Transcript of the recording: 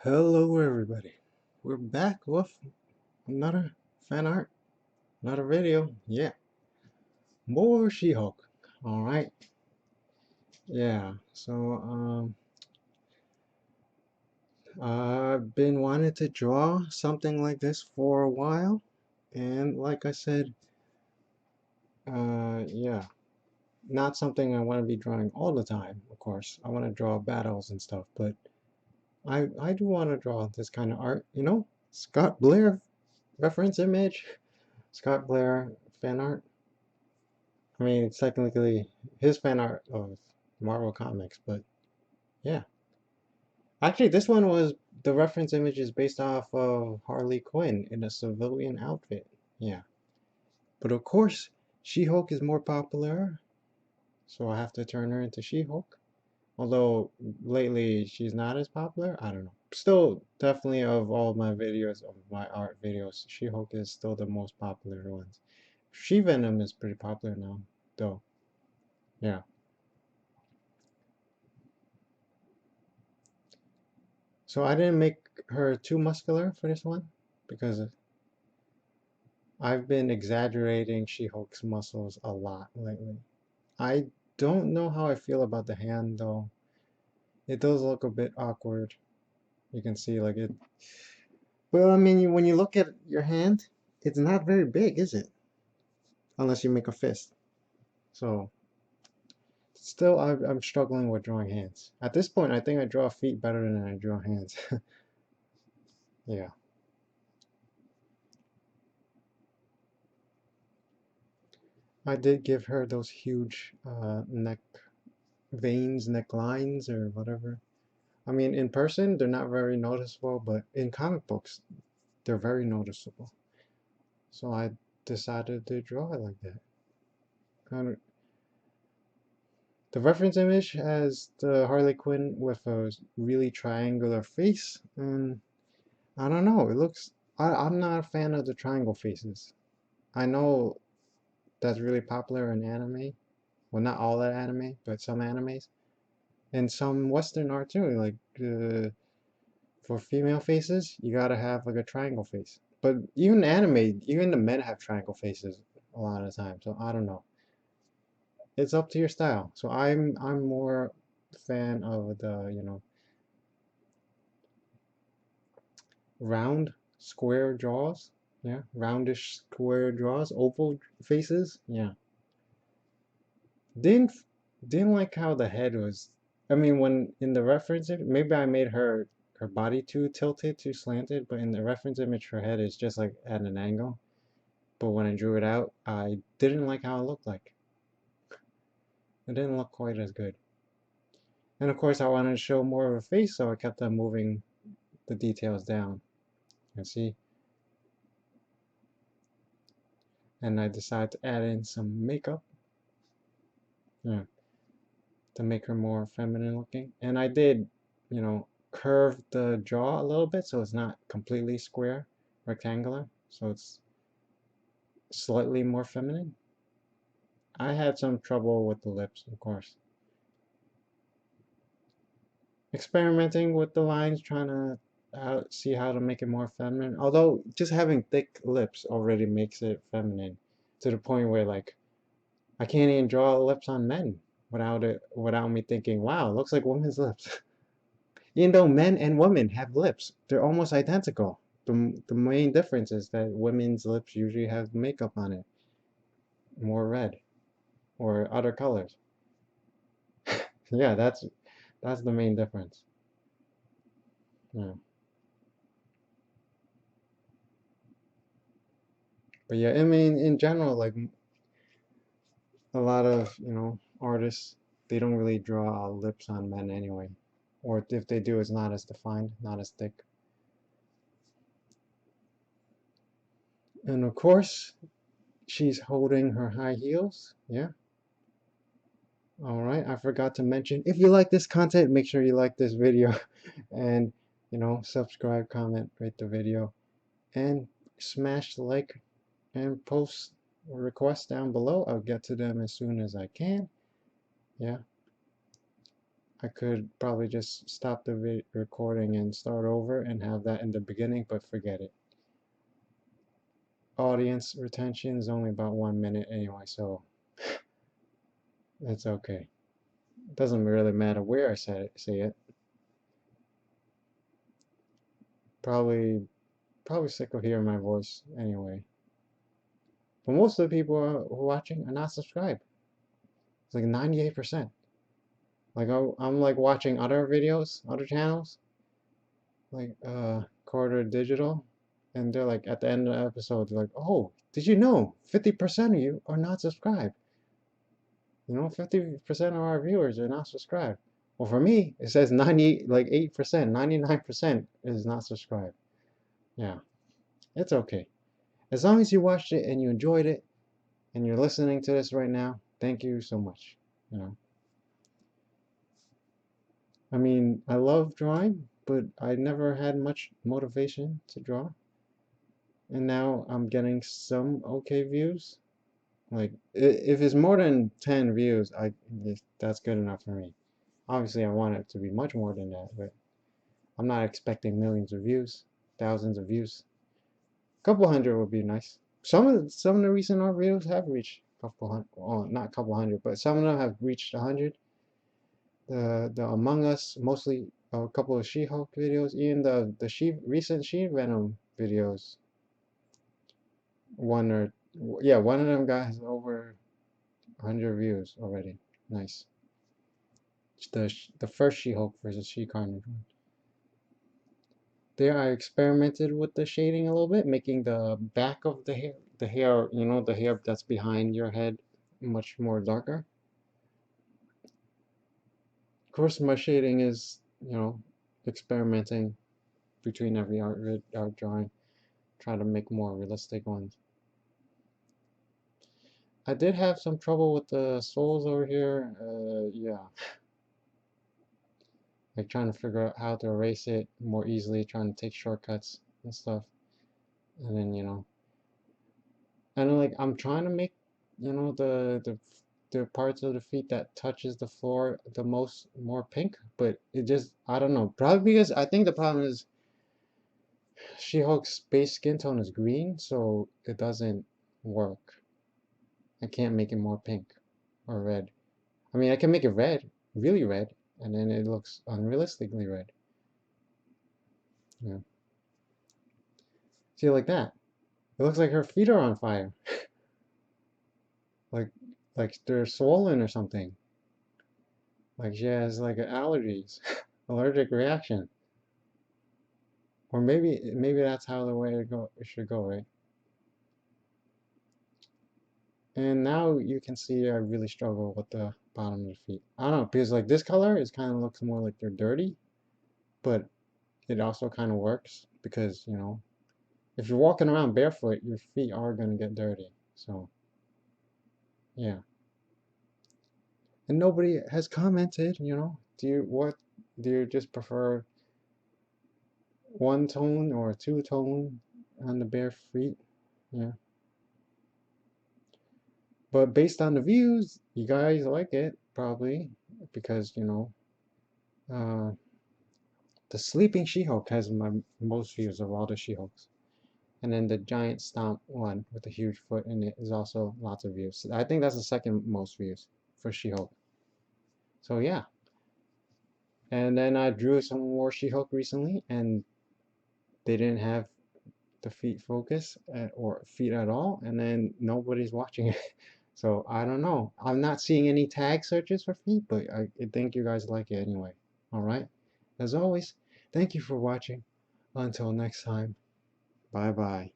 Hello everybody. We're back with another fan art, another video. Yeah. More She-Hulk. Alright. Yeah. I've been wanting to draw something like this for a while. And like I said, yeah. Not something I want to be drawing all the time, of course. I want to draw battles and stuff, but I do want to draw this kind of art, Scott Blair reference image. Scott Blair fan art. I mean, it's technically his fan art of Marvel Comics, but yeah. Actually, this one was the reference image is based off of Harley Quinn in a civilian outfit. Yeah. But of course, She-Hulk is more popular, so I have to turn her into She-Hulk. Although lately she's not as popular, I don't know. Still, definitely of all my videos, of my art videos, She-Hulk is still the most popular ones. She-Venom is pretty popular now, though. Yeah. So I didn't make her too muscular for this one because I've been exaggerating She-Hulk's muscles a lot lately. I don't know how I feel about the hand though. It does look a bit awkward. You can see like it. Well, I mean, when you look at your hand, it's not very big, is it? Unless you make a fist. So still, I'm struggling with drawing hands. At this point, I think I draw feet better than I draw hands. Yeah. I did give her those huge neck veins, necklines, or whatever. I mean, in person, they're not very noticeable, but in comic books, they're very noticeable. So I decided to draw it like that. Kind of, the reference image has the Harley Quinn with a really triangular face, and I don't know, it looks. I'm not a fan of the triangle faces. I know that's really popular in anime. Well, not all that anime, but some animes. And some Western art too, like for female faces, you gotta have like a triangle face. But even anime, even the men have triangle faces a lot of the time. So I don't know. It's up to your style. So I'm more fan of the, round square jaws. Yeah, roundish square jaws, oval faces. Yeah. Didn't didn't like how the head was. I mean, when in the reference, maybe I made her body too tilted, too slanted, but in the reference image, her head is just like at an angle. But when I drew it out, I didn't like how it looked like. It didn't look quite as good. And of course, I wanted to show more of a face, so I kept on moving the details down. You see? And I decided to add in some makeup, yeah, to make her more feminine looking. And I did, curve the jaw a little bit so it's not completely square, rectangular, so it's slightly more feminine. I had some trouble with the lips, of course. Experimenting with the lines, trying to see how to make it more feminine. Although just having thick lips already makes it feminine to the point where like I can't even draw lips on men without me thinking, wow, it looks like women's lips. Even though men and women have lips, they're almost identical. The main difference is that women's lips usually have makeup on it, more red or other colors. Yeah, that's the main difference. Yeah. But yeah, I mean, in general, like a lot of, artists, they don't really draw lips on men anyway. Or if they do, it's not as defined, not as thick. And of course, she's holding her high heels. Yeah. All right. I forgot to mention, if you like this content, make sure you like this video and, subscribe, comment, rate the video, and smash the like and post requests down below. I'll get to them as soon as I can. Yeah. I could probably just stop the recording and start over and have that in the beginning, but forget it. Audience retention is only about 1 minute anyway, so it's okay. It doesn't really matter where I say it. Probably sick of hearing my voice anyway. But most of the people who are watching are not subscribed. It's like 98%. Like I'm like watching other videos, other channels, like Quarter Digital, and they're like at the end of the episode, they're like, "Oh, did you know 50% of you are not subscribed? You know, 50% of our viewers are not subscribed." Well, for me, it says 8%, 99% is not subscribed. Yeah, it's okay. As long as you watched it and you enjoyed it and you're listening to this right now, thank you so much. You know, I mean, I love drawing, but I never had much motivation to draw. And now I'm getting some okay views. Like, if it's more than 10 views, that's good enough for me. Obviously, I want it to be much more than that, but I'm not expecting millions of views, thousands of views. A couple hundred would be nice. Some of the recent art videos have reached a couple hundred. Oh, not a couple hundred, but some of them have reached 100. The Among Us, mostly a couple of She-Hulk videos, even the recent She-Venom videos. One or yeah, one of them got over 100 views already. Nice. The first She-Hulk versus She-Carnage one. There I experimented with the shading a little bit, making the back of the hair, you know, the hair that's behind your head, much more darker. Of course, my shading is, you know, experimenting between every art drawing, trying to make more realistic ones. I did have some trouble with the souls over here. Yeah, like trying to figure out how to erase it more easily, trying to take shortcuts and stuff. And then, you know, and like I'm trying to make, you know, the parts of the feet that touches the floor the most more pink, but it just, I don't know. Probably because I think the problem is She-Hulk's base skin tone is green, so it doesn't work. I can't make it more pink or red. I mean, I can make it red, really red, and then it looks unrealistically red. Yeah. See, like that. It looks like her feet are on fire. Like, like they're swollen or something. Like she has like allergies, allergic reaction. Or maybe that's how the way it should go, right? And now you can see I really struggle with the bottom of the feet. I don't know, because like this color is kind of looks more like they're dirty, but it also kind of works because, you know, if you're walking around barefoot, your feet are going to get dirty. So, yeah. And nobody has commented, you know, do you just prefer one tone or two tone on the bare feet? Yeah. But based on the views, you guys like it probably because, you know, uh, the Sleeping She-Hulk has my most views of all the She-Hulks. And then the giant stomp one with the huge foot in it is also lots of views. I think that's the second most views for She-Hulk. So yeah. And then I drew some more She-Hulk recently, and they didn't have the feet focus or feet at all, and then nobody's watching it. So I don't know. I'm not seeing any tag searches for feet, but I think you guys like it anyway. All right. As always, thank you for watching. Until next time, bye bye.